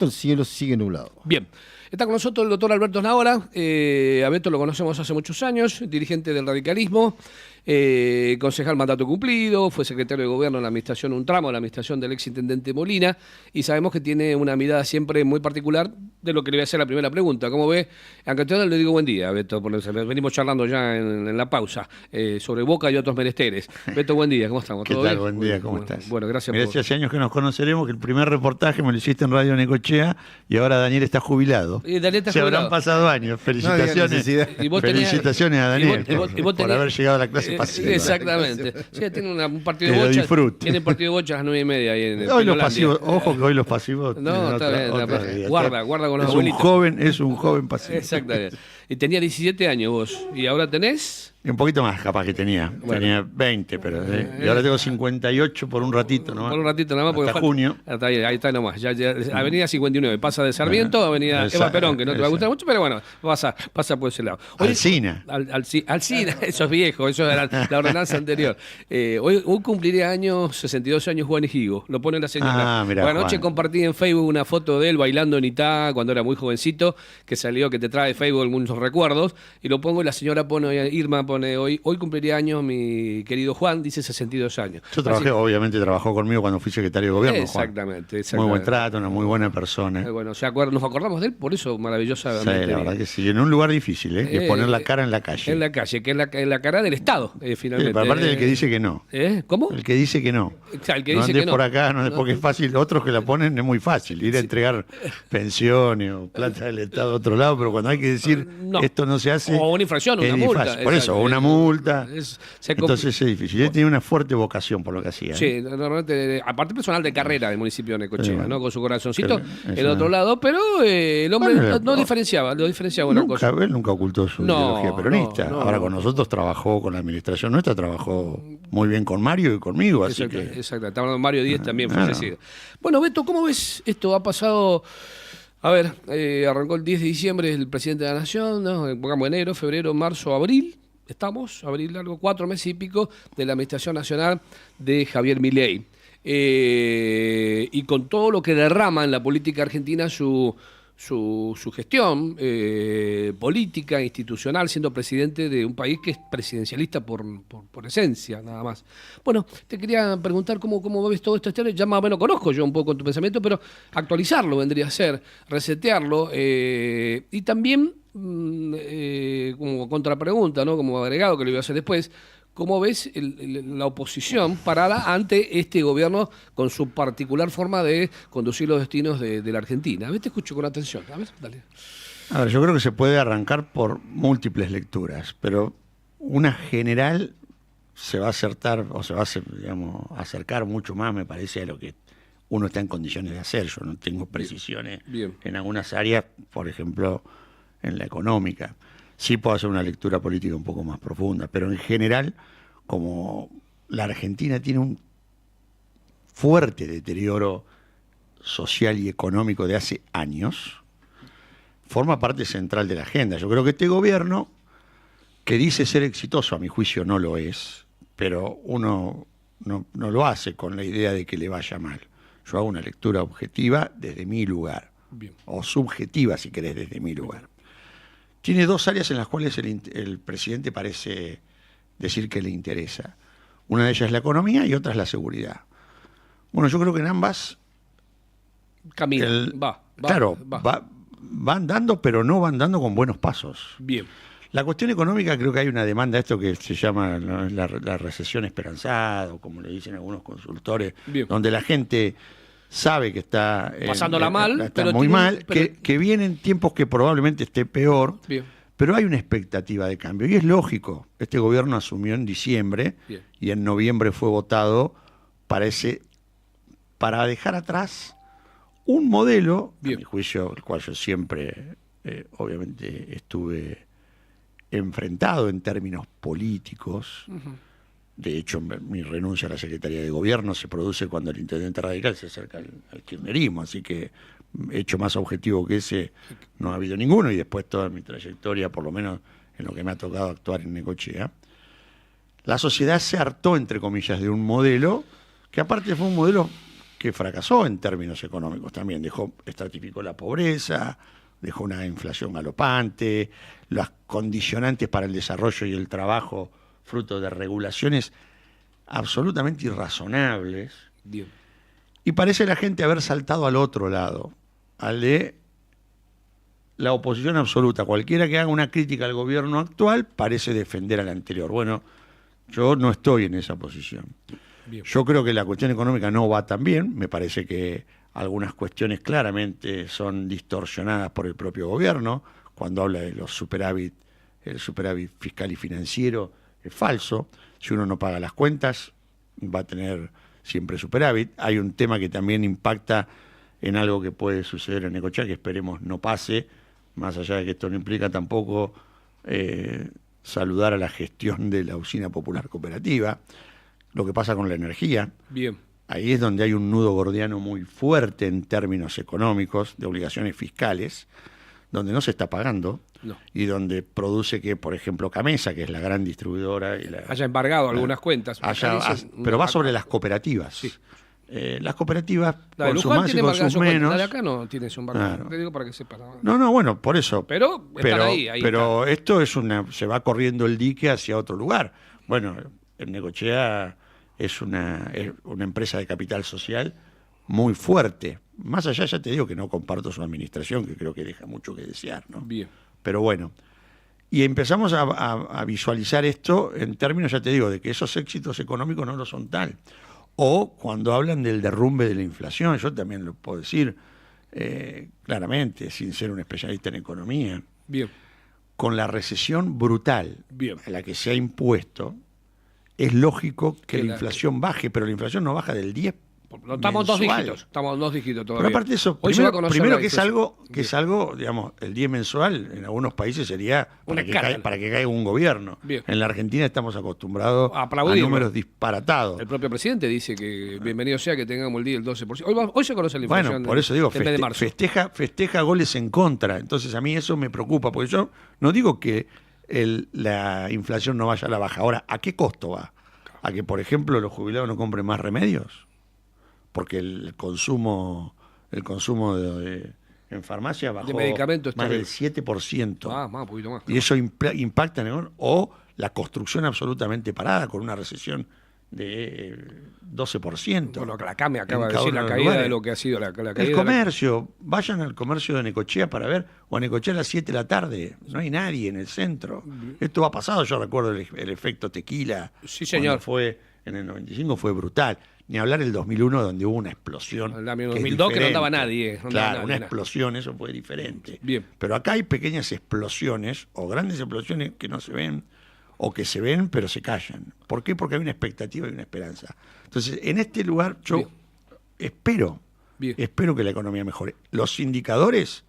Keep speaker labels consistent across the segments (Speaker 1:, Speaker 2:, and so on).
Speaker 1: El cielo sigue nublado.
Speaker 2: Bien, está con nosotros el doctor Alberto Naora. A Beto lo conocemos hace muchos años, dirigente del radicalismo, concejal mandato cumplido, fue secretario de gobierno en la administración, un tramo de la administración del exintendente Molina, y sabemos que tiene una mirada siempre muy particular de lo que le voy a hacer la primera pregunta. ¿Cómo ve? Aunque yo le digo buen día, Beto, porque venimos charlando ya en la pausa sobre Boca y otros menesteres. Beto, buen día, ¿cómo estamos?
Speaker 3: ¿Qué
Speaker 2: ¿Todo
Speaker 3: tal?
Speaker 2: bien?
Speaker 3: Buen día, ¿cómo estás?
Speaker 2: Bueno, gracias.
Speaker 3: Mirá, hace años que nos conoceremos, que el primer reportaje me lo hiciste en Radio Necochea y ahora Daniel está jubilado.
Speaker 2: Y Daniel está
Speaker 3: Se
Speaker 2: jubilado.
Speaker 3: habrán pasado años. Felicitaciones.
Speaker 2: Y vos tenías-
Speaker 3: Felicitaciones a Daniel
Speaker 2: y vos
Speaker 3: por
Speaker 2: tenías-
Speaker 3: haber llegado a la clase pasiva.
Speaker 2: Exactamente. Sí, tiene un partido
Speaker 3: Que
Speaker 2: de
Speaker 3: lo
Speaker 2: bocha.
Speaker 3: disfrute.
Speaker 2: Tiene partido de bocha a las 9:30 ahí en
Speaker 3: Hoy los
Speaker 2: Penolandia.
Speaker 3: pasivos, ojo que hoy los pasivos.
Speaker 2: No,
Speaker 3: tienen
Speaker 2: está bien,
Speaker 3: otra
Speaker 2: bien.
Speaker 3: idea.
Speaker 2: Guarda con los
Speaker 3: es
Speaker 2: abuelitos.
Speaker 3: Es un joven pasivo.
Speaker 2: Exactamente. Y tenía 17 años vos. ¿Y ahora tenés?
Speaker 3: Y un poquito más capaz que tenía.
Speaker 2: Bueno.
Speaker 3: Tenía 20, pero y ahora tengo 58 por un ratito, ¿no?
Speaker 2: Por un ratito nada más. Porque
Speaker 3: Hasta
Speaker 2: falta-
Speaker 3: junio.
Speaker 2: Está ahí está nomás. Avenida 59. Pasa de Sarmiento a Avenida Eva Perón, que no te va a gustar mucho, pero bueno, pasa por ese lado.
Speaker 3: Alsina.
Speaker 2: Alsina, eso es viejo, eso era la ordenanza anterior. Hoy cumpliría años, 62 años Juan Ejigo. Lo pone la señora.
Speaker 3: Ah, mirá,
Speaker 2: Bueno, anoche
Speaker 3: Juan.
Speaker 2: compartí en Facebook una foto de él bailando en Itá cuando era muy jovencito, que salió, que te trae Facebook algunos recuerdos, y lo pongo y la señora pone, Irma pone, hoy cumpliría años mi querido Juan, dice 62 años.
Speaker 3: Yo trabajé, obviamente trabajó conmigo cuando fui secretario de gobierno, Juan.
Speaker 2: Exactamente.
Speaker 3: Muy buen trato, una muy buena persona.
Speaker 2: Bueno, nos acordamos de él por eso
Speaker 3: Sí,
Speaker 2: maravillosamente.
Speaker 3: la verdad que sí. En un lugar difícil, que es poner la cara en la calle.
Speaker 2: En la calle, que es la cara del Estado, finalmente.
Speaker 3: Sí, pero aparte del que dice que no.
Speaker 2: ¿Cómo?
Speaker 3: El que dice que no.
Speaker 2: O sea, el que
Speaker 3: no
Speaker 2: dice
Speaker 3: andes
Speaker 2: que no.
Speaker 3: por acá, no andes porque es fácil. Otros que la ponen es muy fácil. Ir a entregar pensiones o plata del Estado a otro lado, pero cuando hay que decir
Speaker 2: No.
Speaker 3: esto no se hace.
Speaker 2: O una infracción,
Speaker 3: es
Speaker 2: una multa.
Speaker 3: difícil. Por
Speaker 2: exacto.
Speaker 3: eso, o una multa.
Speaker 2: Se
Speaker 3: Entonces es difícil. Él tenía una fuerte vocación por lo que hacía.
Speaker 2: Sí, normalmente, aparte personal de carrera del municipio de Necochea,
Speaker 3: Sí.
Speaker 2: ¿no? Con su corazoncito
Speaker 3: Pero,
Speaker 2: el otro lado, pero el hombre
Speaker 3: Bueno,
Speaker 2: no diferenciaba una
Speaker 3: Nunca,
Speaker 2: cosa.
Speaker 3: él nunca ocultó su
Speaker 2: No,
Speaker 3: ideología peronista.
Speaker 2: no,
Speaker 3: Ahora
Speaker 2: no.
Speaker 3: con nosotros trabajó, con la administración nuestra, trabajó muy bien con Mario y conmigo, así
Speaker 2: Exacto,
Speaker 3: que...
Speaker 2: exacto. Está hablando de Mario Díez también
Speaker 3: Claro.
Speaker 2: fallecido. Bueno, Beto, ¿cómo ves esto? Ha pasado, a ver, arrancó el 10 de diciembre el presidente de la Nación, ¿no? Pongamos enero, febrero, marzo, abril. Estamos, abril largo, 4 meses y pico de la Administración Nacional de Javier Milei. Y con todo lo que derrama en la política argentina su gestión política, institucional, siendo presidente de un país que es presidencialista por esencia, nada más. Bueno, te quería preguntar cómo ves todo esto. Ya más o menos conozco yo un poco tu pensamiento, pero actualizarlo vendría a ser, resetearlo, y también, como contrapregunta, ¿no? Como agregado que lo iba a hacer después, ¿cómo ves la oposición parada ante este gobierno con su particular forma de conducir los destinos de la Argentina? A ver, te escucho con atención. A ver, dale.
Speaker 3: A ver, yo creo que se puede arrancar por múltiples lecturas, pero una general se va a acertar, o se va a, digamos, acercar mucho más, me parece, a lo que uno está en condiciones de hacer. Yo no tengo precisiones
Speaker 2: Bien.
Speaker 3: en algunas áreas, por ejemplo, en la económica. Sí puedo hacer una lectura política un poco más profunda, pero en general, como la Argentina tiene un fuerte deterioro social y económico de hace años, forma parte central de la agenda. Yo creo que este gobierno, que dice ser exitoso, a mi juicio no lo es, pero uno no lo hace con la idea de que le vaya mal. Yo hago una lectura objetiva desde mi lugar,
Speaker 2: Bien.
Speaker 3: o subjetiva, si querés, desde mi lugar. Tiene dos áreas en las cuales el presidente parece decir que le interesa. Una de ellas es la economía y otra es la seguridad. Bueno, yo creo que en ambas...
Speaker 2: Camina,
Speaker 3: Claro,
Speaker 2: va.
Speaker 3: va andando, pero no va andando con buenos pasos.
Speaker 2: Bien.
Speaker 3: La cuestión económica, creo que hay una demanda, esto que se llama, ¿no?, la recesión esperanzada, o como le dicen algunos consultores,
Speaker 2: Bien.
Speaker 3: donde la gente sabe que está...
Speaker 2: Pasándola mal,
Speaker 3: está
Speaker 2: pero
Speaker 3: muy
Speaker 2: tiene
Speaker 3: mal, que vienen tiempos que probablemente esté peor,
Speaker 2: Bien.
Speaker 3: pero hay una expectativa de cambio. Y es lógico, este gobierno asumió en diciembre,
Speaker 2: Bien.
Speaker 3: y en noviembre fue votado para dejar atrás un modelo,
Speaker 2: Bien.
Speaker 3: a mi juicio, el cual yo siempre, obviamente, estuve enfrentado en términos políticos. De hecho, mi renuncia a la Secretaría de Gobierno se produce cuando el intendente radical se acerca al kirchnerismo, así que hecho más objetivo que ese no ha habido ninguno, y después toda mi trayectoria, por lo menos en lo que me ha tocado actuar en Necochea. La sociedad se hartó, entre comillas, de un modelo que aparte fue un modelo que que fracasó en términos económicos también. Estratificó la pobreza, dejó una inflación galopante, las condicionantes para el desarrollo y el trabajo, fruto de regulaciones absolutamente irrazonables.
Speaker 2: Bien.
Speaker 3: Y parece la gente haber saltado al otro lado, al de la oposición absoluta. Cualquiera que haga una crítica al gobierno actual parece defender al anterior. Bueno, yo no estoy en esa posición.
Speaker 2: Bien.
Speaker 3: Yo creo que la cuestión económica no va tan bien. Me parece que algunas cuestiones claramente son distorsionadas por el propio gobierno. Cuando habla de los superávit, el superávit fiscal y financiero es falso. Si uno no paga las cuentas, va a tener siempre superávit. Hay un tema que también impacta en algo que puede suceder en Necochea, que esperemos no pase, más allá de que esto no implica tampoco saludar a la gestión de la usina popular cooperativa, lo que pasa con la energía.
Speaker 2: Bien.
Speaker 3: Ahí es donde hay un nudo gordiano muy fuerte en términos económicos, de obligaciones fiscales, donde no se está pagando,
Speaker 2: No.
Speaker 3: y donde produce que, por ejemplo, Camesa, que es la gran distribuidora,
Speaker 2: Haya embargado algunas cuentas.
Speaker 3: pero va sobre las cooperativas.
Speaker 2: Sí.
Speaker 3: Las cooperativas,
Speaker 2: La de
Speaker 3: con sus
Speaker 2: Luján
Speaker 3: más y
Speaker 2: tiene
Speaker 3: con
Speaker 2: embargada
Speaker 3: sus
Speaker 2: su cuenta.
Speaker 3: menos.
Speaker 2: La de acá no tiene su embargado.
Speaker 3: Claro.
Speaker 2: Te digo para que sepa.
Speaker 3: No, bueno, por eso.
Speaker 2: Pero están ahí
Speaker 3: pero esto es se va corriendo el dique hacia otro lugar. Bueno, en Necochea es una empresa de capital social muy fuerte. Más allá, ya te digo que no comparto su administración, que creo que deja mucho que desear, ¿no?
Speaker 2: Bien.
Speaker 3: Pero bueno. Y empezamos a visualizar esto en términos, ya te digo, de que esos éxitos económicos no lo son tal. O cuando hablan del derrumbe de la inflación, yo también lo puedo decir claramente, sin ser un especialista en economía,
Speaker 2: Bien.
Speaker 3: con la recesión brutal
Speaker 2: Bien.
Speaker 3: a la que se ha impuesto, es lógico que la
Speaker 2: Claro.
Speaker 3: inflación baje, pero la inflación no baja del 10%.
Speaker 2: No, estamos en dos
Speaker 3: mensual.
Speaker 2: dígitos. Estamos en 2 dígitos todavía.
Speaker 3: Pero aparte de eso,
Speaker 2: Hoy se va a
Speaker 3: primero,
Speaker 2: conocer
Speaker 3: primero
Speaker 2: la
Speaker 3: que es
Speaker 2: inflación.
Speaker 3: es algo, digamos, el 10 mensual en algunos países sería
Speaker 2: Un
Speaker 3: para que,
Speaker 2: escándalo.
Speaker 3: para que caiga un gobierno.
Speaker 2: Bien.
Speaker 3: En la Argentina estamos acostumbrados
Speaker 2: A
Speaker 3: a
Speaker 2: aplaudirlo.
Speaker 3: números disparatados.
Speaker 2: El propio presidente dice que bienvenido sea que tengamos el día del 12%. Hoy se conoce la inflación.
Speaker 3: Bueno, por eso digo,
Speaker 2: del mes de marzo.
Speaker 3: festeja goles en contra. Entonces a mí eso me preocupa, porque yo no digo que la inflación no vaya a la baja. Ahora, ¿a qué costo va? ¿A que, por ejemplo, los jubilados no compren más remedios? Porque el consumo en farmacia bajó
Speaker 2: De medicamentos
Speaker 3: más
Speaker 2: está
Speaker 3: del 7%.
Speaker 2: Más, un poquito más.
Speaker 3: Y eso impacta en el... O la construcción absolutamente parada, con una recesión de 12%.
Speaker 2: Bueno, la CAME acaba
Speaker 3: en
Speaker 2: de
Speaker 3: cada
Speaker 2: decir
Speaker 3: uno
Speaker 2: la
Speaker 3: de los
Speaker 2: caída
Speaker 3: lugares.
Speaker 2: de lo que ha sido la caída
Speaker 3: El
Speaker 2: de
Speaker 3: comercio, vayan al comercio de Necochea para ver, o a Necochea a las 7 de la tarde, no hay nadie en el centro. Esto ha pasado, yo recuerdo el efecto tequila.
Speaker 2: Sí, señor.
Speaker 3: Cuando fue en el 95 fue brutal. Ni hablar el 2001 donde hubo una explosión.
Speaker 2: El año
Speaker 3: que es
Speaker 2: 2002 que no andaba
Speaker 3: diferente.
Speaker 2: nadie. No andaba
Speaker 3: Claro,
Speaker 2: nadie,
Speaker 3: una
Speaker 2: nada.
Speaker 3: explosión, eso fue diferente.
Speaker 2: Bien.
Speaker 3: Pero acá hay pequeñas explosiones o grandes explosiones que no se ven o que se ven pero se callan. ¿Por qué? Porque hay una expectativa y una esperanza. Entonces, en este lugar yo
Speaker 2: Bien.
Speaker 3: espero que la economía mejore. Los indicadores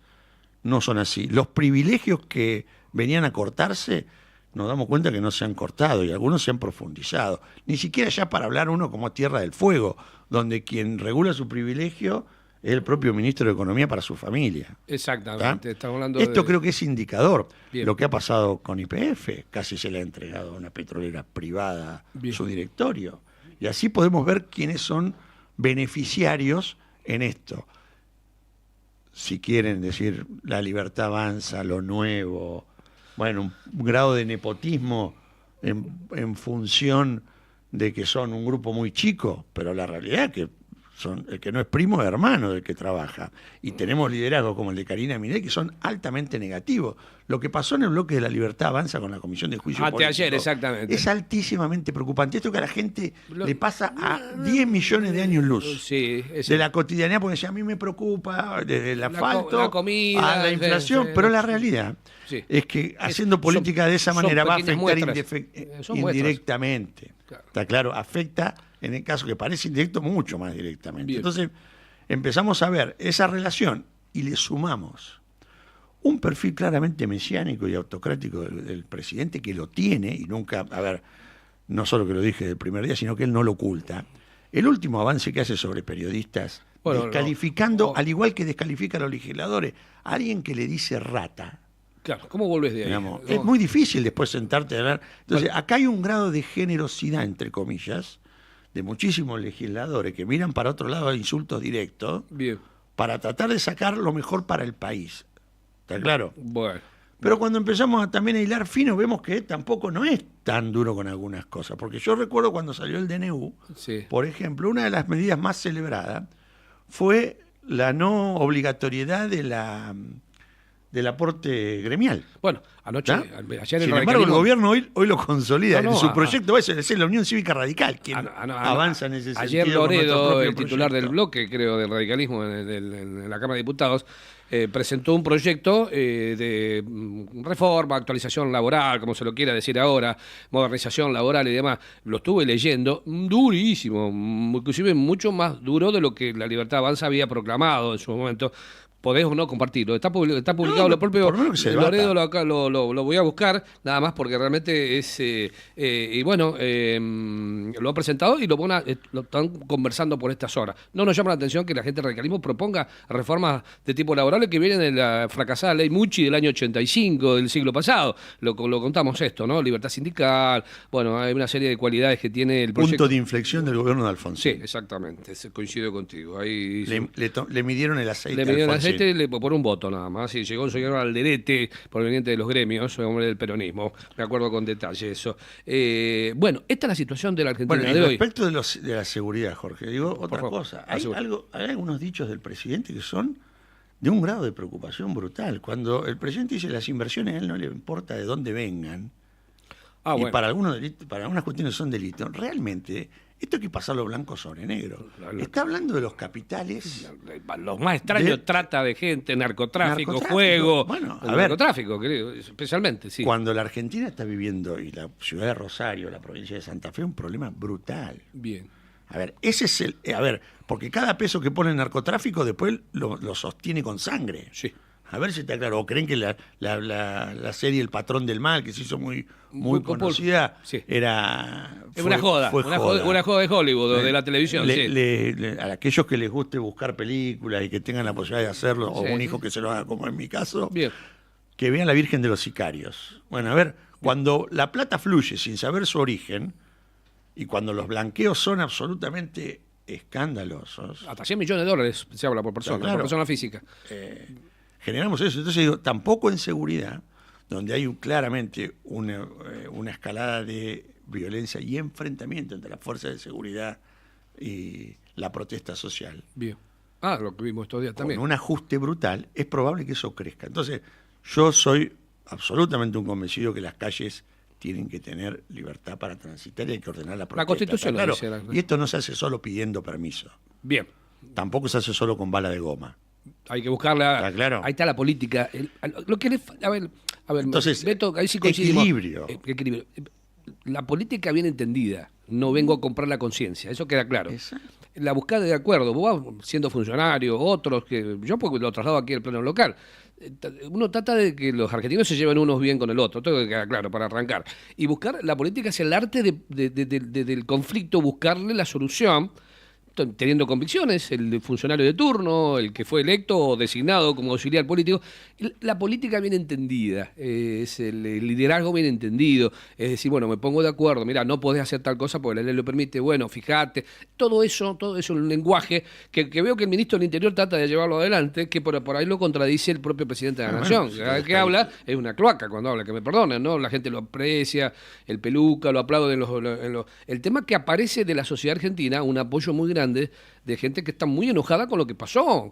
Speaker 3: no son así. Los privilegios que venían a cortarse, nos damos cuenta que no se han cortado y algunos se han profundizado. Ni siquiera ya para hablar uno como Tierra del Fuego, donde quien regula su privilegio es el propio ministro de Economía para su familia.
Speaker 2: Exactamente.
Speaker 3: ¿Está?
Speaker 2: Estamos hablando
Speaker 3: Esto
Speaker 2: de...
Speaker 3: creo que es indicador.
Speaker 2: Bien.
Speaker 3: Lo que ha pasado con YPF, casi se le ha entregado a una petrolera privada
Speaker 2: Bien.
Speaker 3: su directorio. Y así podemos ver quiénes son beneficiarios en esto. Si quieren decir la libertad avanza, lo nuevo, bueno, un grado de nepotismo en función de que son un grupo muy chico, pero la realidad es que el que no es primo es hermano del que trabaja. Y tenemos liderazgos como el de Karina Milei que son altamente negativos. Lo que pasó en el bloque de la libertad avanza con la Comisión de Juicio Político
Speaker 2: Anteayer, exactamente.
Speaker 3: es altísimamente preocupante. Esto que a la gente le pasa a 10 millones de años luz.
Speaker 2: Sí,
Speaker 3: De la cotidianidad, porque decía, a mí me preocupa desde el asfalto
Speaker 2: la comida,
Speaker 3: a la inflación,
Speaker 2: sí,
Speaker 3: pero la
Speaker 2: sí.
Speaker 3: realidad
Speaker 2: Sí.
Speaker 3: es que haciendo política de esa
Speaker 2: son
Speaker 3: manera va a
Speaker 2: pequeñas
Speaker 3: afectar
Speaker 2: muestras. Son muestras.
Speaker 3: indirectamente.
Speaker 2: Claro.
Speaker 3: Está claro, afecta en el caso que parece indirecto mucho más directamente.
Speaker 2: Bien.
Speaker 3: Entonces empezamos a ver esa relación y le sumamos un perfil claramente mesiánico y autocrático del presidente, que lo tiene y nunca, a ver, no solo que lo dije del primer día, sino que él no lo oculta. El último avance que hace sobre periodistas,
Speaker 2: Bueno,
Speaker 3: descalificando,
Speaker 2: no.
Speaker 3: al igual que descalifica a los legisladores, a alguien que le dice rata.
Speaker 2: Claro, ¿cómo volvés de ahí?
Speaker 3: Digamos,
Speaker 2: ¿No?
Speaker 3: es muy difícil después sentarte a hablar. Entonces, acá hay un grado de generosidad, entre comillas, de muchísimos legisladores que miran para otro lado a insultos directos
Speaker 2: Bien.
Speaker 3: para tratar de sacar lo mejor para el país. ¿Está claro?
Speaker 2: Bueno.
Speaker 3: Pero cuando empezamos a también a hilar fino, vemos que tampoco no es tan duro con algunas cosas. Porque yo recuerdo cuando salió el DNU,
Speaker 2: Sí.
Speaker 3: por ejemplo, una de las medidas más celebradas fue la no obligatoriedad del aporte gremial.
Speaker 2: Bueno, anoche,
Speaker 3: ¿Está?
Speaker 2: ayer el
Speaker 3: Sin embargo, el
Speaker 2: radicalismo-
Speaker 3: gobierno hoy lo consolida.
Speaker 2: No, no,
Speaker 3: En su proyecto va a ser la Unión Cívica Radical quien avanza en ese sentido.
Speaker 2: Ayer
Speaker 3: con nuestro
Speaker 2: Loredo,
Speaker 3: propio
Speaker 2: el titular
Speaker 3: proyecto.
Speaker 2: del bloque, creo, del radicalismo en la Cámara de Diputados, presentó un proyecto de reforma, actualización laboral, como se lo quiera decir ahora, modernización laboral y demás. Lo estuve leyendo, durísimo, inclusive mucho más duro de lo que la Libertad Avanza había proclamado en su momento. Podés o no compartirlo. Está publicado
Speaker 3: No,
Speaker 2: lo propio.
Speaker 3: por lo menos que se debata.
Speaker 2: Loredo lo voy a buscar, nada más porque realmente es. Y bueno, lo ha presentado y lo están conversando por estas horas. No nos llama la atención que la gente del radicalismo proponga reformas de tipo laboral que vienen de la fracasada ley Mucci del año 85, del siglo pasado. Lo contamos esto, ¿no? Libertad sindical. Bueno, hay una serie de cualidades que tiene el proyecto.
Speaker 3: Punto de inflexión del gobierno de Alfonsín.
Speaker 2: Sí, exactamente. Coincido contigo. Ahí
Speaker 3: Le midieron el aceite.
Speaker 2: le midieron el
Speaker 3: Alfonsín.
Speaker 2: aceite por un voto nada más. Y llegó un señor Alderete, proveniente de los gremios, hombre del peronismo. Me acuerdo con detalle eso. Bueno, esta es la situación de la Argentina
Speaker 3: Bueno, y
Speaker 2: de hoy.
Speaker 3: respecto de la seguridad, Jorge, digo otra
Speaker 2: favor,
Speaker 3: cosa.
Speaker 2: la seguridad.
Speaker 3: Hay algunos dichos del presidente que son de un grado de preocupación brutal. Cuando el presidente dice las inversiones a él no le importa de dónde vengan, y
Speaker 2: Bueno.
Speaker 3: para algunos delitos, para algunas cuestiones son delitos, realmente esto hay que pasarlo blanco sobre negro.
Speaker 2: Claro.
Speaker 3: Está hablando de los capitales.
Speaker 2: Los más extraños,
Speaker 3: de-
Speaker 2: trata de gente, narcotráfico,
Speaker 3: Narcotráfico.
Speaker 2: juego.
Speaker 3: Bueno,
Speaker 2: el
Speaker 3: a ver.
Speaker 2: narcotráfico, querido, especialmente, sí.
Speaker 3: Cuando la Argentina está viviendo, y la ciudad de Rosario, la provincia de Santa Fe, un problema brutal.
Speaker 2: Bien.
Speaker 3: A ver, ese es el. A ver, porque cada peso que pone el narcotráfico después lo sostiene con sangre.
Speaker 2: Sí.
Speaker 3: A ver si está claro. ¿O creen que la serie El Patrón del Mal, que se hizo muy conocida,
Speaker 2: sí.
Speaker 3: era.
Speaker 2: Es una joda,
Speaker 3: fue
Speaker 2: una joda de Hollywood, de la televisión. Sí.
Speaker 3: A aquellos que les guste buscar películas y que tengan la posibilidad de hacerlo, o
Speaker 2: Sí.
Speaker 3: un hijo que se lo haga, como en mi caso,
Speaker 2: Bien.
Speaker 3: que vean La Virgen de los Sicarios. Bueno, a ver, cuando la plata fluye sin saber su origen, y cuando los blanqueos son absolutamente escandalosos,
Speaker 2: Hasta 100 millones de dólares se habla por persona,
Speaker 3: Claro.
Speaker 2: por persona física.
Speaker 3: generamos eso. Entonces digo, tampoco en seguridad, donde hay claramente una escalada de violencia y enfrentamiento entre las fuerzas de seguridad y la protesta social,
Speaker 2: Bien. Lo que vimos estos días
Speaker 3: con
Speaker 2: también.
Speaker 3: un ajuste brutal, es probable que eso crezca. Entonces, yo soy absolutamente un convencido que las calles tienen que tener libertad para transitar y hay que ordenar la protesta.
Speaker 2: Constitución lo
Speaker 3: Claro,
Speaker 2: dice,
Speaker 3: y esto no se hace solo pidiendo permiso.
Speaker 2: Bien.
Speaker 3: Tampoco se hace solo con bala de goma.
Speaker 2: Hay que buscarla.
Speaker 3: ¿Está claro?
Speaker 2: Ahí está la política. Lo que a ver,
Speaker 3: Entonces,
Speaker 2: Beto, ahí sí coincidimos.
Speaker 3: equilibrio.
Speaker 2: Equilibrio. La política bien entendida. No vengo a comprar la conciencia. Eso queda claro.
Speaker 3: Exacto.
Speaker 2: La búsqueda de acuerdo. Vos vas siendo funcionario, otros que. Yo porque lo traslado aquí al plano local. Uno trata de que los argentinos se lleven unos bien con el otro, todo queda claro para arrancar. Y buscar la política es el arte del conflicto, buscarle la solución, teniendo convicciones, el funcionario de turno, el que fue electo o designado como auxiliar político. La política bien entendida, es el liderazgo bien entendido, es decir, bueno, me pongo de acuerdo, mira, no podés hacer tal cosa porque la ley lo permite, bueno, fíjate, todo eso es un lenguaje que veo que el ministro del Interior trata de llevarlo adelante, que por ahí lo contradice el propio presidente de la Nación.
Speaker 3: sí,
Speaker 2: Cada vez que
Speaker 3: está
Speaker 2: habla es una cloaca cuando habla, que me perdonen, ¿no? La gente lo aprecia, el peluca, lo aplaude el tema que aparece de la sociedad argentina, un apoyo muy grande de gente que está muy enojada con lo que pasó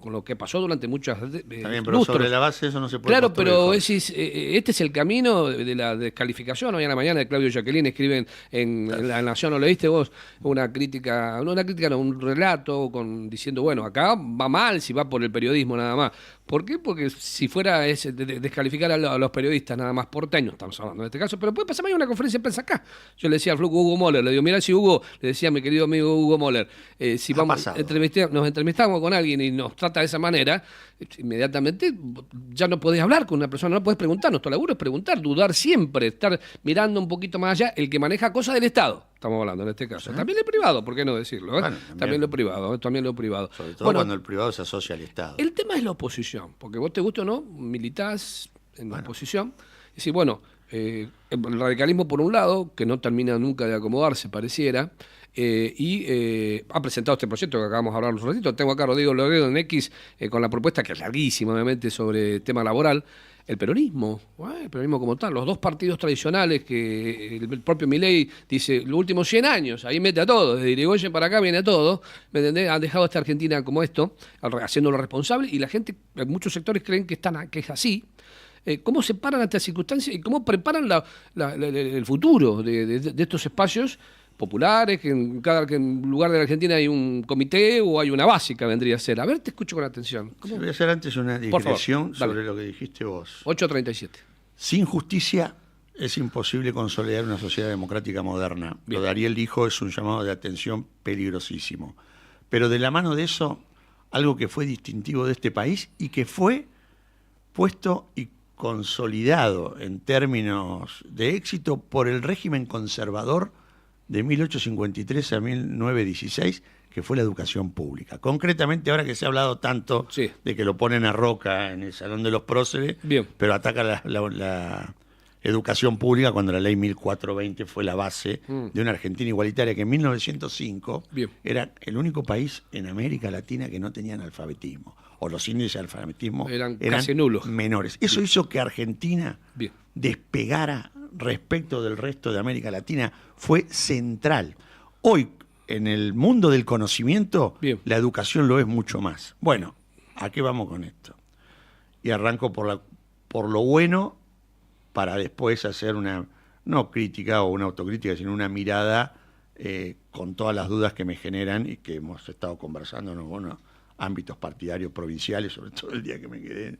Speaker 2: durante muchas
Speaker 3: También, pero
Speaker 2: lustros.
Speaker 3: sobre la base eso no se puede
Speaker 2: Claro,
Speaker 3: construir,
Speaker 2: pero
Speaker 3: Jorge.
Speaker 2: este es el camino de la descalificación. Hoy a la mañana de Claudio Jacqueline escriben en La Nación, ¿no leíste vos? Un relato diciendo, bueno, acá va mal si va por el periodismo nada más. ¿Por qué? Porque si fuera descalificar a los periodistas nada más porteños, estamos hablando en este caso, pero puede pasar mañana una conferencia de prensa acá. Yo le decía al flujo Hugo Moller, le digo, mira si Hugo, le decía a mi querido amigo Hugo Moller, si nos entrevistamos con alguien y nos trata de esa manera, inmediatamente ya no podés hablar con una persona, no podés preguntar, nuestro laburo es preguntar, dudar siempre, estar mirando un poquito más allá, el que maneja cosas del Estado, estamos hablando en este caso. También lo privado, ¿por qué no decirlo?
Speaker 3: Bueno,
Speaker 2: también lo privado, también lo privado.
Speaker 3: Sobre todo
Speaker 2: Bueno,
Speaker 3: cuando el privado se asocia al Estado.
Speaker 2: el tema es la oposición, porque vos te gusta o no, militás en la oposición, y decís, bueno, El radicalismo, por un lado, que no termina nunca de acomodarse, pareciera, ha presentado este proyecto que acabamos de hablar un ratito. Tengo acá a Rodrigo Loredo en X con la propuesta, que es larguísima, obviamente, sobre tema laboral. El peronismo como tal, los dos partidos tradicionales que el propio Milei dice, los últimos 100 años, ahí mete a todo, desde Irigoyen para acá viene a todo, ¿me entendés? Han dejado a esta Argentina como esto, haciéndolo responsable, y la gente, muchos sectores creen que es así. ¿Cómo se paran ante estas circunstancias y cómo preparan el futuro de estos espacios populares, que en cada lugar de la Argentina hay un comité o hay una básica, vendría a ser? A ver, te escucho con atención.
Speaker 3: Sí, voy a hacer antes una digresión sobre lo que dijiste vos.
Speaker 2: 8:37.
Speaker 3: Sin justicia es imposible consolidar una sociedad democrática moderna.
Speaker 2: Bien.
Speaker 3: Lo de Ariel dijo, es un llamado de atención peligrosísimo. Pero de la mano de eso, algo que fue distintivo de este país y que fue puesto y consolidado en términos de éxito por el régimen conservador de 1853 a 1916, que fue la educación pública. Concretamente, ahora que se ha hablado tanto de que lo ponen a Roca en el Salón de los Próceres, pero ataca la educación pública cuando la ley 1420 fue la base de una Argentina igualitaria, que en 1905 era el único país en América Latina que no tenía analfabetismo, o los índices de alfabetismo
Speaker 2: eran casi nulos,
Speaker 3: menores. Eso hizo que Argentina despegara respecto del resto de América Latina, fue central. Hoy, en el mundo del conocimiento, la educación lo es mucho más. Bueno, ¿a qué vamos con esto? Y arranco por lo bueno, para después hacer una, no crítica o una autocrítica, sino una mirada con todas las dudas que me generan y que hemos estado conversando en algunos ámbitos partidarios provinciales, sobre todo el día que me quedé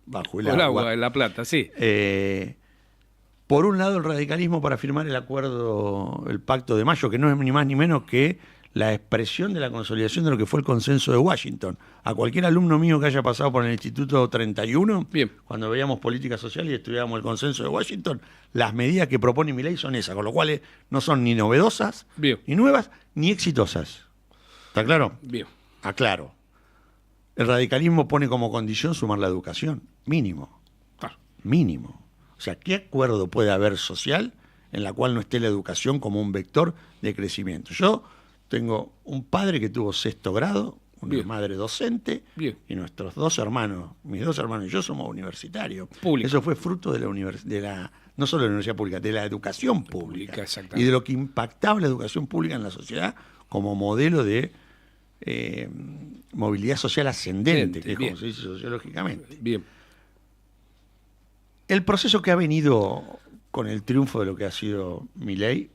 Speaker 3: bajo el agua.
Speaker 2: En La Plata, sí.
Speaker 3: Por un lado, el radicalismo para firmar el acuerdo, el Pacto de Mayo, que no es ni más ni menos que la expresión de la consolidación de lo que fue el consenso de Washington. A cualquier alumno mío que haya pasado por el Instituto 31, cuando veíamos política social y estudiábamos el consenso de Washington, las medidas que propone Milei son esas, con lo cual no son ni novedosas, ni nuevas, ni exitosas. ¿Está claro? Aclaro. El radicalismo pone como condición sumar la educación, mínimo. Mínimo. O sea, ¿qué acuerdo puede haber social en la cual no esté la educación como un vector de crecimiento? Yo tengo un padre que tuvo 6º grado, una madre docente, y nuestros dos hermanos, mis dos hermanos y yo somos universitarios. Eso fue fruto de no solo de la universidad pública, de la educación pública y de lo que impactaba la educación pública en la sociedad como modelo de movilidad social ascendente, que es como se dice sociológicamente. El proceso que ha venido con el triunfo de lo que ha sido Milei,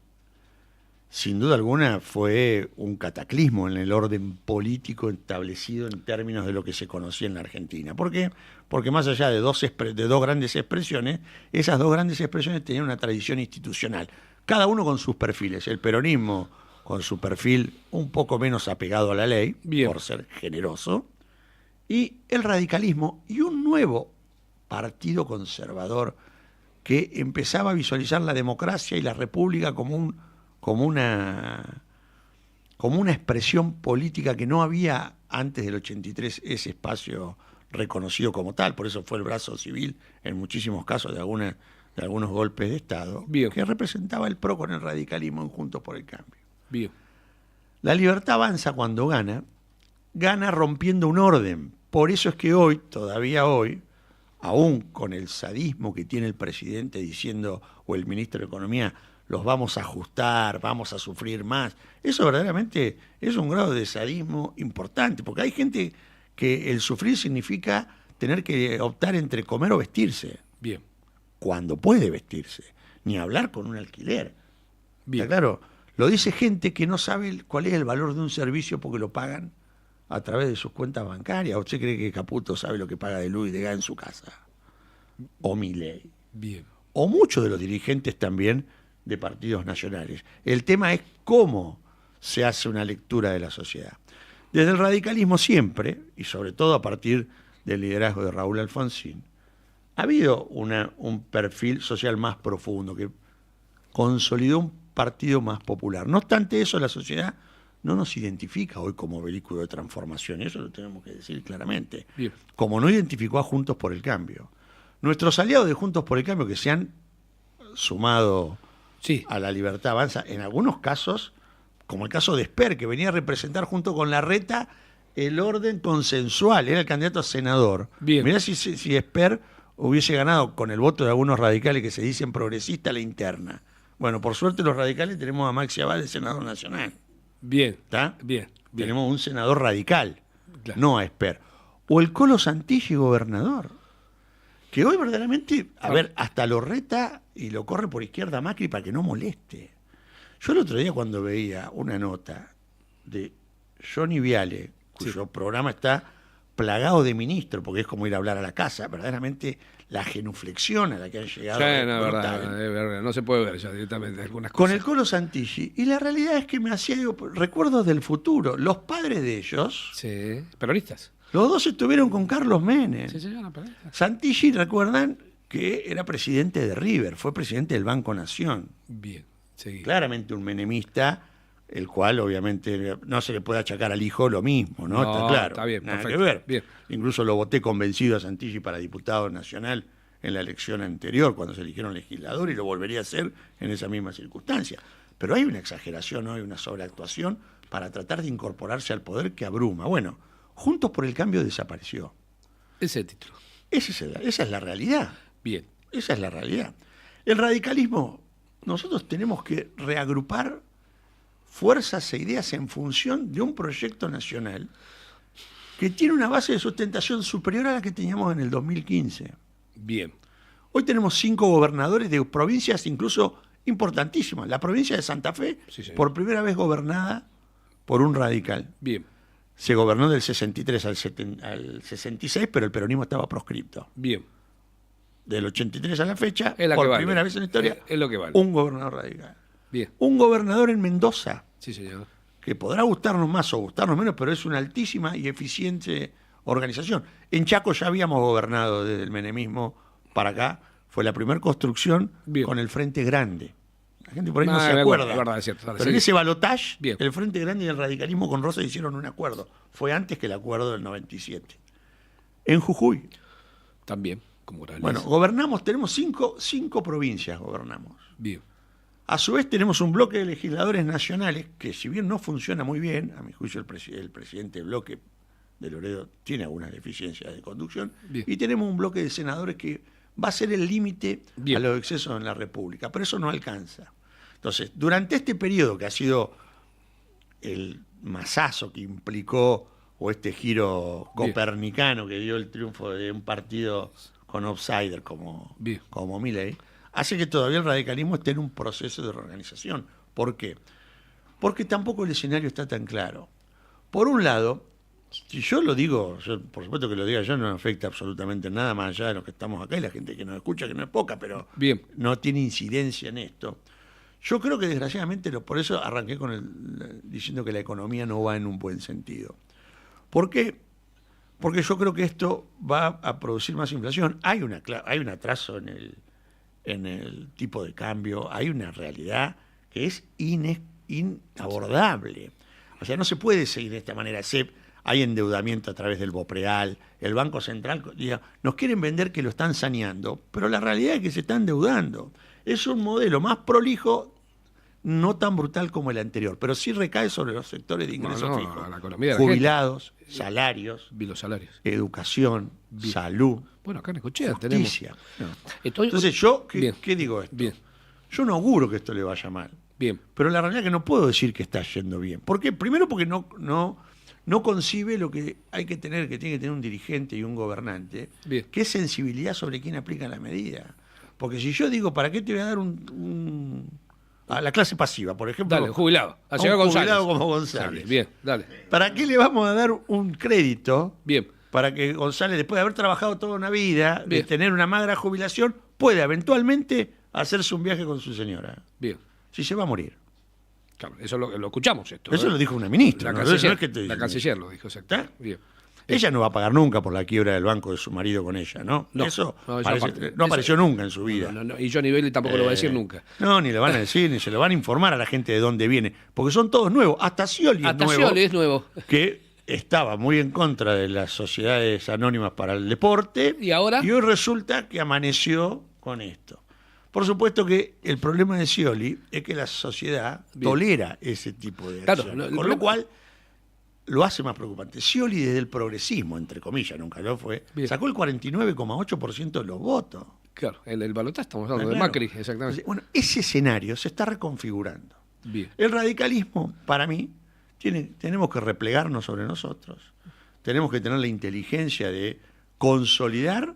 Speaker 3: sin duda alguna fue un cataclismo en el orden político establecido en términos de lo que se conocía en la Argentina. ¿Por qué? Porque más allá de dos grandes expresiones, esas dos grandes expresiones tenían una tradición institucional, cada uno con sus perfiles. El peronismo con su perfil un poco menos apegado a la ley, por ser generoso, y el radicalismo y un nuevo partido conservador que empezaba a visualizar la democracia y la república como una expresión política que no había antes del 83 ese espacio reconocido como tal. Por eso fue el brazo civil en muchísimos casos de algunos golpes de Estado, que representaba el PRO con el radicalismo en Juntos por el Cambio. La libertad avanza cuando gana rompiendo un orden. Por eso es que hoy, todavía hoy, aún con el sadismo que tiene el presidente diciendo, o el ministro de Economía, los vamos a ajustar, vamos a sufrir más, eso verdaderamente es un grado de sadismo importante, porque hay gente que el sufrir significa tener que optar entre comer o vestirse. Cuando puede vestirse, ni hablar con un alquiler. ¿Está claro? Lo dice gente que no sabe cuál es el valor de un servicio porque lo pagan a través de sus cuentas bancarias. ¿Usted cree que Caputo sabe lo que paga de luz y de gas en su casa? O Milei. O muchos de los dirigentes también de partidos nacionales. El tema es cómo se hace una lectura de la sociedad. Desde el radicalismo siempre, y sobre todo a partir del liderazgo de Raúl Alfonsín, ha habido un perfil social más profundo que consolidó un partido más popular. No obstante eso, la sociedad no nos identifica hoy como vehículo de transformación, eso lo tenemos que decir claramente. Como no identificó a Juntos por el Cambio. Nuestros aliados de Juntos por el Cambio, que se han sumado
Speaker 2: Sí.
Speaker 3: a la Libertad Avanza, en algunos casos, como el caso de Esper, que venía a representar junto con Larreta el orden consensual, era el candidato a senador.
Speaker 2: Bien.
Speaker 3: Mirá si Esper hubiese ganado con el voto de algunos radicales que se dicen progresistas la interna. Bueno, por suerte los radicales tenemos a Maxi Abad de senador nacional.
Speaker 2: Bien.
Speaker 3: ¿Está?
Speaker 2: Bien. Bien.
Speaker 3: Tenemos un senador radical,
Speaker 2: Claro.
Speaker 3: no a Esper. O el Colo Santilli, gobernador, que hoy verdaderamente, a ver, hasta lo reta y lo corre por izquierda a Macri para que no moleste. Yo el otro día cuando veía una nota de Johnny Viale, cuyo programa está plagado de ministros, porque es como ir a hablar a la casa, verdaderamente la genuflexión a la que han llegado.
Speaker 2: Sí,
Speaker 3: es
Speaker 2: no,
Speaker 3: brutal.
Speaker 2: es verdad, no se puede ver ya directamente algunas
Speaker 3: Con
Speaker 2: cosas.
Speaker 3: el Colo Santilli. Y la realidad es que me hacía recuerdos del futuro. Los padres de ellos,
Speaker 2: Sí, peronistas.
Speaker 3: los dos estuvieron con Carlos Menem.
Speaker 2: Sí, señora, peronistas.
Speaker 3: Santilli, recuerdan que era presidente de River, fue presidente del Banco Nación.
Speaker 2: Bien, sí.
Speaker 3: Claramente un menemista, el cual obviamente no se le puede achacar al hijo lo mismo, ¿no?
Speaker 2: No,
Speaker 3: Está claro.
Speaker 2: está bien,
Speaker 3: nada
Speaker 2: perfecto.
Speaker 3: que ver.
Speaker 2: Bien.
Speaker 3: Incluso lo voté convencido a Santilli para diputado nacional en la elección anterior, cuando se eligieron legislador, y lo volvería a hacer en esa misma circunstancia. Pero hay una exageración, ¿no? Hay una sobreactuación para tratar de incorporarse al poder que abruma. Bueno, Juntos por el Cambio desapareció.
Speaker 2: Ese es el título.
Speaker 3: Esa es la realidad.
Speaker 2: Bien.
Speaker 3: Esa es la realidad. El radicalismo, nosotros tenemos que reagrupar fuerzas e ideas en función de un proyecto nacional que tiene una base de sustentación superior a la que teníamos en el 2015.
Speaker 2: Bien.
Speaker 3: Hoy tenemos 5 gobernadores de provincias incluso importantísimas. La provincia de Santa Fe,
Speaker 2: Sí, señor.
Speaker 3: por primera vez gobernada por un radical.
Speaker 2: Bien.
Speaker 3: Se gobernó del 63 al 66, pero el peronismo estaba proscripto.
Speaker 2: Bien.
Speaker 3: Del 83 a la fecha,
Speaker 2: Es la
Speaker 3: por
Speaker 2: que vale.
Speaker 3: primera vez en la historia,
Speaker 2: Es lo que vale.
Speaker 3: un gobernador radical.
Speaker 2: Bien.
Speaker 3: Un gobernador en Mendoza,
Speaker 2: Sí, señor.
Speaker 3: que podrá gustarnos más o gustarnos menos, pero es una altísima y eficiente organización. En Chaco ya habíamos gobernado desde el menemismo para acá, fue la primera construcción
Speaker 2: Bien.
Speaker 3: con el Frente Grande. La gente por ahí no
Speaker 2: Ah,
Speaker 3: se
Speaker 2: me
Speaker 3: acuerda.
Speaker 2: acuerdo, es verdad, es cierto, dale,
Speaker 3: Pero en
Speaker 2: sí.
Speaker 3: ese balotaje,
Speaker 2: Bien.
Speaker 3: el Frente Grande y el radicalismo con Rosa hicieron un acuerdo. Fue antes que el acuerdo del 97. En Jujuy,
Speaker 2: También, como orales.
Speaker 3: bueno, gobernamos, tenemos cinco provincias, gobernamos.
Speaker 2: Bien.
Speaker 3: A su vez tenemos un bloque de legisladores nacionales que, si bien no funciona muy bien, a mi juicio el presidente del bloque de Loredo tiene algunas deficiencias de conducción,
Speaker 2: Bien.
Speaker 3: y tenemos un bloque de senadores que va a ser el límite
Speaker 2: Bien.
Speaker 3: a los excesos en la República, pero eso no alcanza. Entonces, durante este periodo que ha sido el masazo que implicó, o este giro
Speaker 2: Bien.
Speaker 3: copernicano que dio el triunfo de un partido con outsider como
Speaker 2: Bien.
Speaker 3: Milei, hace que todavía el radicalismo esté en un proceso de reorganización. ¿Por qué? Porque tampoco el escenario está tan claro. Por un lado, si yo lo digo, por supuesto que lo diga yo, no me afecta absolutamente nada más allá de los que estamos acá y la gente que nos escucha, que no es poca, pero
Speaker 2: Bien.
Speaker 3: no tiene incidencia en esto. Yo creo que desgraciadamente, por eso arranqué diciendo que la economía no va en un buen sentido. ¿Por qué? Porque yo creo que esto va a producir más inflación. Hay un atraso en el tipo de cambio, hay una realidad que es inabordable. O sea, no se puede seguir de esta manera. Hay endeudamiento a través del BOPREAL, el Banco Central, nos quieren vender que lo están saneando, pero la realidad es que se está endeudando. Es un modelo más prolijo, no tan brutal como el anterior, pero sí recae sobre los sectores de ingresos
Speaker 2: No,
Speaker 3: fijos.
Speaker 2: la economía de la
Speaker 3: Jubilados, salarios,
Speaker 2: Vi los salarios.
Speaker 3: educación,
Speaker 2: Bien.
Speaker 3: salud,
Speaker 2: Bueno, acá en Necochea tenemos.
Speaker 3: justicia. No.
Speaker 2: Estoy-
Speaker 3: Entonces yo,
Speaker 2: Bien.
Speaker 3: ¿qué digo esto?
Speaker 2: Bien.
Speaker 3: Yo no auguro que esto le vaya mal.
Speaker 2: Bien.
Speaker 3: Pero la realidad es que no puedo decir que está yendo bien. ¿Por qué? Primero porque no concibe lo que hay que tener, que tiene que tener un dirigente y un gobernante,
Speaker 2: Bien.
Speaker 3: que es sensibilidad sobre quién aplica la medida. Porque si yo digo, ¿para qué te voy a dar a la clase pasiva, por ejemplo?
Speaker 2: Dale, jubilado.
Speaker 3: A
Speaker 2: A señor
Speaker 3: un
Speaker 2: González.
Speaker 3: jubilado como González.
Speaker 2: Bien, dale.
Speaker 3: ¿Para qué le vamos a dar un crédito
Speaker 2: Bien.
Speaker 3: para que González, después de haber trabajado toda una vida, de
Speaker 2: Bien.
Speaker 3: tener una magra jubilación, pueda eventualmente hacerse un viaje con su señora?
Speaker 2: Bien.
Speaker 3: Si se va a morir.
Speaker 2: Claro, eso lo escuchamos esto.
Speaker 3: Eso
Speaker 2: ¿eh?
Speaker 3: lo dijo una ministra.
Speaker 2: La
Speaker 3: ¿no?
Speaker 2: canciller,
Speaker 3: No es que estoy
Speaker 2: la
Speaker 3: diciendo.
Speaker 2: canciller lo dijo, exacto.
Speaker 3: ¿Está?
Speaker 2: Bien.
Speaker 3: Ella no va a pagar nunca por la quiebra del banco de su marido con ella, ¿no?
Speaker 2: No,
Speaker 3: Eso
Speaker 2: no, esa
Speaker 3: parece-
Speaker 2: parte-
Speaker 3: no apareció
Speaker 2: eso-
Speaker 3: nunca en su vida.
Speaker 2: No, y Johnny Bailey tampoco lo va a decir nunca.
Speaker 3: No, ni le van a decir, ni se lo van a informar a la gente de dónde viene. Porque son todos nuevos. Hasta Scioli es
Speaker 2: Hasta
Speaker 3: nuevo,
Speaker 2: Scioli es nuevo.
Speaker 3: que estaba muy en contra de las sociedades anónimas para el deporte.
Speaker 2: ¿Y ahora?
Speaker 3: Y hoy resulta que amaneció con esto. Por supuesto que el problema de Scioli es que la sociedad
Speaker 2: Bien.
Speaker 3: tolera ese tipo de
Speaker 2: Claro,
Speaker 3: acciones,
Speaker 2: el
Speaker 3: con lo
Speaker 2: problema-
Speaker 3: cual lo hace más preocupante. Scioli desde el progresismo, entre comillas, nunca lo fue,
Speaker 2: Bien.
Speaker 3: sacó el 49,8% de los votos.
Speaker 2: Claro, en el balotaje estamos hablando de
Speaker 3: Claro.
Speaker 2: Macri, exactamente.
Speaker 3: Entonces, bueno, ese escenario se está reconfigurando.
Speaker 2: Bien.
Speaker 3: El radicalismo, para mí, tenemos que replegarnos sobre nosotros. Tenemos que tener la inteligencia de consolidar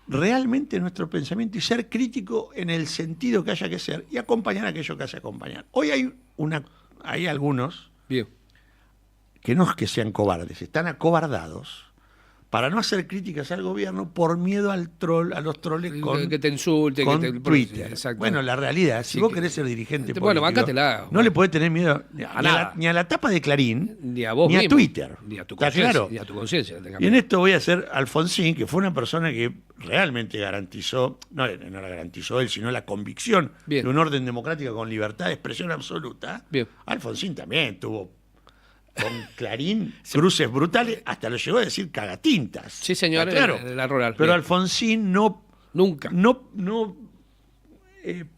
Speaker 3: realmente nuestro pensamiento y ser crítico en el sentido que haya que ser y acompañar aquello que haya que acompañar. Hoy hay algunos
Speaker 2: Bien.
Speaker 3: que no es que sean cobardes, están acobardados para no hacer críticas al gobierno por miedo al troll, a los troles con,
Speaker 2: que te insulte,
Speaker 3: con
Speaker 2: que te...
Speaker 3: Twitter.
Speaker 2: Exacto.
Speaker 3: Bueno, la realidad, si
Speaker 2: Sí,
Speaker 3: vos
Speaker 2: que-
Speaker 3: querés ser dirigente
Speaker 2: Bueno,
Speaker 3: político,
Speaker 2: bancátela.
Speaker 3: no le podés tener miedo
Speaker 2: A nada.
Speaker 3: ni a la tapa de Clarín,
Speaker 2: Ni a vos
Speaker 3: ni a
Speaker 2: mismo,
Speaker 3: Twitter.
Speaker 2: ni a tu
Speaker 3: ¿Está
Speaker 2: conciencia,
Speaker 3: claro?
Speaker 2: ni a tu conciencia.
Speaker 3: Y en esto voy a hacer Alfonsín, que fue una persona que realmente garantizó, no la garantizó él, sino la convicción
Speaker 2: Bien.
Speaker 3: de un orden democrático con libertad de expresión absoluta.
Speaker 2: Bien.
Speaker 3: Alfonsín también tuvo con Clarín cruces brutales, hasta lo llegó a decir cagatintas.
Speaker 2: Sí, señor,
Speaker 3: ¿Está claro?
Speaker 2: de la rural.
Speaker 3: Pero
Speaker 2: Bien.
Speaker 3: Alfonsín
Speaker 2: Nunca.
Speaker 3: no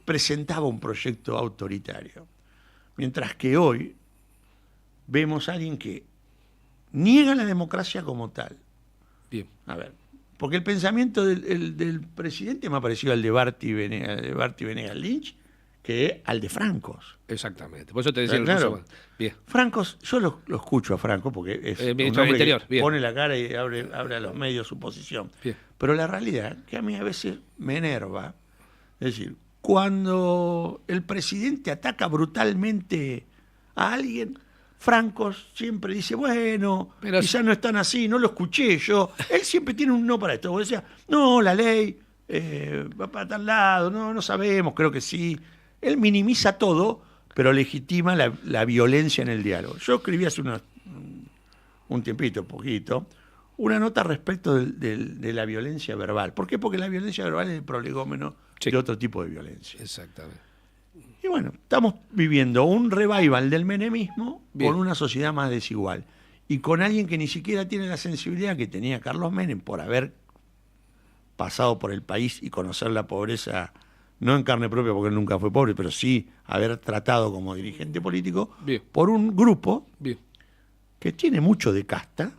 Speaker 3: presentaba un proyecto autoritario. Mientras que hoy vemos a alguien que niega la democracia como tal.
Speaker 2: Bien.
Speaker 3: A ver, porque el pensamiento del presidente me ha parecido al de Barty Venegas Lynch que al de Francos.
Speaker 2: Exactamente. Por eso te decía
Speaker 3: Claro.
Speaker 2: el curso. Bien.
Speaker 3: Francos, yo lo escucho a Franco porque es un
Speaker 2: ministro del
Speaker 3: hombre
Speaker 2: Interior,
Speaker 3: que
Speaker 2: bien.
Speaker 3: pone la cara y abre a los medios su posición.
Speaker 2: Bien.
Speaker 3: Pero la realidad, que a mí a veces me enerva, es decir, cuando el presidente ataca brutalmente a alguien, Francos siempre dice, bueno,
Speaker 2: Pero
Speaker 3: quizás no están así, no lo escuché yo. Él siempre tiene un no para esto. Vos decías, no, la ley va para tal lado, no sabemos, creo que sí. Él minimiza todo, pero legitima la violencia en el diálogo. Yo escribí hace un tiempito, poquito, una nota respecto de la violencia verbal. ¿Por qué? Porque la violencia verbal es el prolegómeno
Speaker 2: Sí.
Speaker 3: de otro tipo de violencia.
Speaker 2: Exactamente.
Speaker 3: Y bueno, estamos viviendo un revival del menemismo
Speaker 2: Bien.
Speaker 3: con una sociedad más desigual. Y con alguien que ni siquiera tiene la sensibilidad que tenía Carlos Menem por haber pasado por el país y conocer la pobreza, no en carne propia porque él nunca fue pobre, pero sí haber tratado como dirigente político
Speaker 2: Bien.
Speaker 3: por un grupo
Speaker 2: Bien.
Speaker 3: que tiene mucho de casta,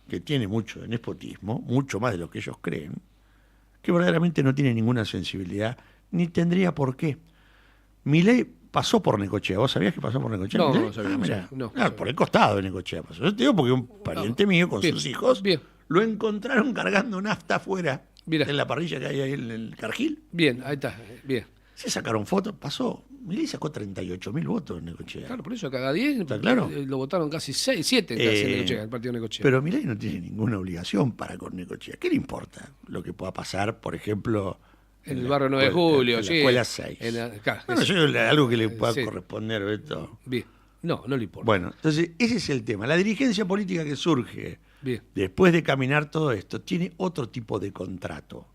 Speaker 3: que tiene mucho de nepotismo, mucho más de lo que ellos creen, que verdaderamente no tiene ninguna sensibilidad, ni tendría por qué. Milei pasó por Necochea. ¿Vos sabías que pasó por Necochea?
Speaker 2: No,
Speaker 3: Milei?
Speaker 2: no sabía,
Speaker 3: Ah,
Speaker 2: no
Speaker 3: mirá.
Speaker 2: sabía, no.
Speaker 3: Claro, por el costado de Necochea pasó. Yo te digo porque un pariente mío con
Speaker 2: Bien,
Speaker 3: sus hijos
Speaker 2: bien.
Speaker 3: lo encontraron cargando nafta afuera
Speaker 2: Mirá.
Speaker 3: en la parrilla que hay ahí en el Cargill.
Speaker 2: Bien, ahí está. Bien.
Speaker 3: Se sacaron fotos, pasó. Milei sacó 38.000 votos en Necochea.
Speaker 2: Claro, por eso cada 10
Speaker 3: ¿Está claro?
Speaker 2: lo votaron casi 6, 7 casi en Necochea, el partido de Necochea.
Speaker 3: Pero Milei no tiene ninguna obligación para con Necochea. ¿Qué le importa lo que pueda pasar, por ejemplo,
Speaker 2: en el barrio 9 de julio,
Speaker 3: en la
Speaker 2: sí.
Speaker 3: escuela 6?
Speaker 2: Claro,
Speaker 3: Bueno,
Speaker 2: eso.
Speaker 3: algo que le pueda
Speaker 2: Sí.
Speaker 3: corresponder, Beto.
Speaker 2: Bien. No le importa.
Speaker 3: Bueno, entonces ese es el tema. La dirigencia política que surge
Speaker 2: Bien.
Speaker 3: después de caminar todo esto tiene otro tipo de contrato.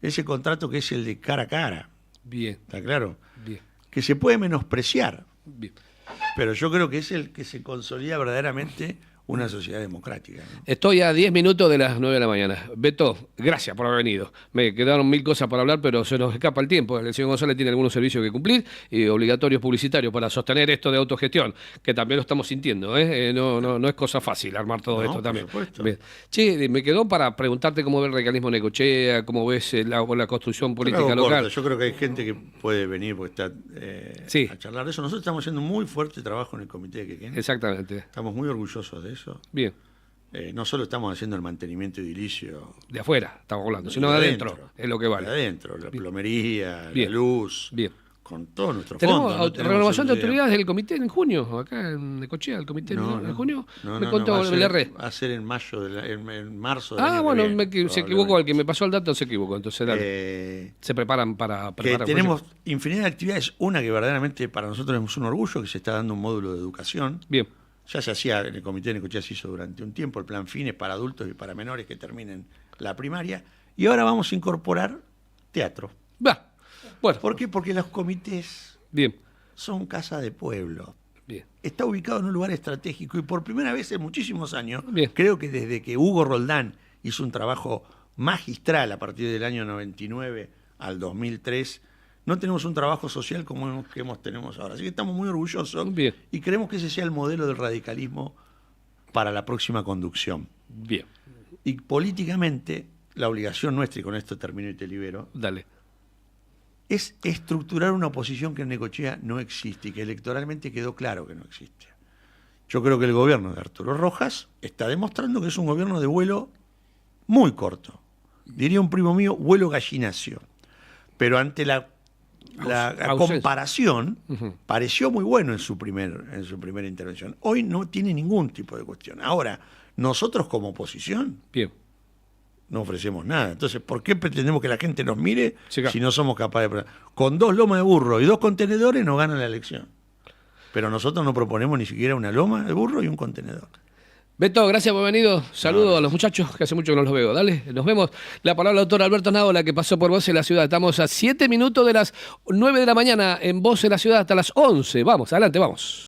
Speaker 3: Ese contrato que es el de cara a cara,
Speaker 2: Bien.
Speaker 3: ¿está claro?
Speaker 2: Bien.
Speaker 3: Que se puede menospreciar,
Speaker 2: Bien.
Speaker 3: pero yo creo que es el que se consolida verdaderamente una sociedad democrática, ¿no?
Speaker 2: Estoy a 10 minutos de las 9 de la mañana. Beto, gracias por haber venido. Me quedaron 1000 cosas para hablar, pero se nos escapa el tiempo. El señor González tiene algunos servicios que cumplir y obligatorios publicitarios para sostener esto de autogestión, que también lo estamos sintiendo, ¿eh? No es cosa fácil armar todo
Speaker 3: No,
Speaker 2: esto
Speaker 3: por
Speaker 2: también.
Speaker 3: supuesto.
Speaker 2: Bien. Che, me quedó para preguntarte cómo ves el radicalismo en Necochea, cómo ves la construcción política
Speaker 3: Yo lo hago
Speaker 2: local.
Speaker 3: corto. Yo creo que hay gente que puede venir porque está
Speaker 2: Sí.
Speaker 3: a charlar de eso. Nosotros estamos haciendo un muy fuerte trabajo en el comité de Quequén.
Speaker 2: Exactamente.
Speaker 3: Estamos muy orgullosos de eso.
Speaker 2: Bien.
Speaker 3: No solo estamos haciendo el mantenimiento edilicio
Speaker 2: De afuera estamos hablando, sino de adentro. Es lo que
Speaker 3: De
Speaker 2: vale.
Speaker 3: adentro, la plomería,
Speaker 2: Bien.
Speaker 3: la luz,
Speaker 2: Bien.
Speaker 3: con todos nuestros
Speaker 2: Tenemos
Speaker 3: fondos. ¿no?
Speaker 2: renovación de
Speaker 3: idea.
Speaker 2: autoridades del comité en junio, acá en Necochea, el comité en junio. Me contó
Speaker 3: va a
Speaker 2: el
Speaker 3: ser-
Speaker 2: RE.
Speaker 3: Va a ser en mayo, en marzo del
Speaker 2: Ah,
Speaker 3: año que
Speaker 2: bueno,
Speaker 3: viene,
Speaker 2: se equivocó, el que me pasó el dato se equivocó, entonces dale. Se preparan para
Speaker 3: que
Speaker 2: preparar.
Speaker 3: tenemos infinidad de actividades. Una que verdaderamente para nosotros es un orgullo, que se está dando un módulo de educación.
Speaker 2: Bien,
Speaker 3: Ya se hacía en el comité de Necochea, se hizo durante un tiempo el plan Fines para adultos y para menores que terminen la primaria. Y ahora vamos a incorporar teatro.
Speaker 2: va. Bueno,
Speaker 3: ¿Por qué? Porque los comités
Speaker 2: bien,
Speaker 3: son casa de pueblo.
Speaker 2: bien.
Speaker 3: Está ubicado en un lugar estratégico y por primera vez en muchísimos años,
Speaker 2: Bien.
Speaker 3: creo que desde que Hugo Roldán hizo un trabajo magistral a partir del año 99 al 2003, no tenemos un trabajo social como el que tenemos ahora. Así que estamos muy orgullosos
Speaker 2: Bien.
Speaker 3: y creemos que ese sea el modelo del radicalismo para la próxima conducción.
Speaker 2: Bien.
Speaker 3: Y políticamente, la obligación nuestra, y con esto termino y te libero,
Speaker 2: Dale.
Speaker 3: es estructurar una oposición que en Necochea no existe y que electoralmente quedó claro que no existe. Yo creo que el gobierno de Arturo Rojas está demostrando que es un gobierno de vuelo muy corto. Diría un primo mío, vuelo gallinacio. Pero ante la comparación, pareció muy bueno en su primera intervención. Hoy no tiene ningún tipo de cuestión. Ahora, nosotros como oposición
Speaker 2: Bien.
Speaker 3: no ofrecemos nada. Entonces, ¿por qué pretendemos que la gente nos mire
Speaker 2: Sí, claro.
Speaker 3: si no somos capaces de... Con 2 lomas de burro y 2 contenedores nos ganan la elección. Pero nosotros no proponemos ni siquiera una loma de burro y un contenedor.
Speaker 2: Beto, gracias por venir. Saludos a los muchachos, que hace mucho que no los veo. Dale, nos vemos. La palabra al doctor Alberto Nábola, que pasó por Voz en la Ciudad. Estamos a 7 minutos de las 9 de la mañana en Voz en la Ciudad hasta las 11. Vamos, adelante, vamos.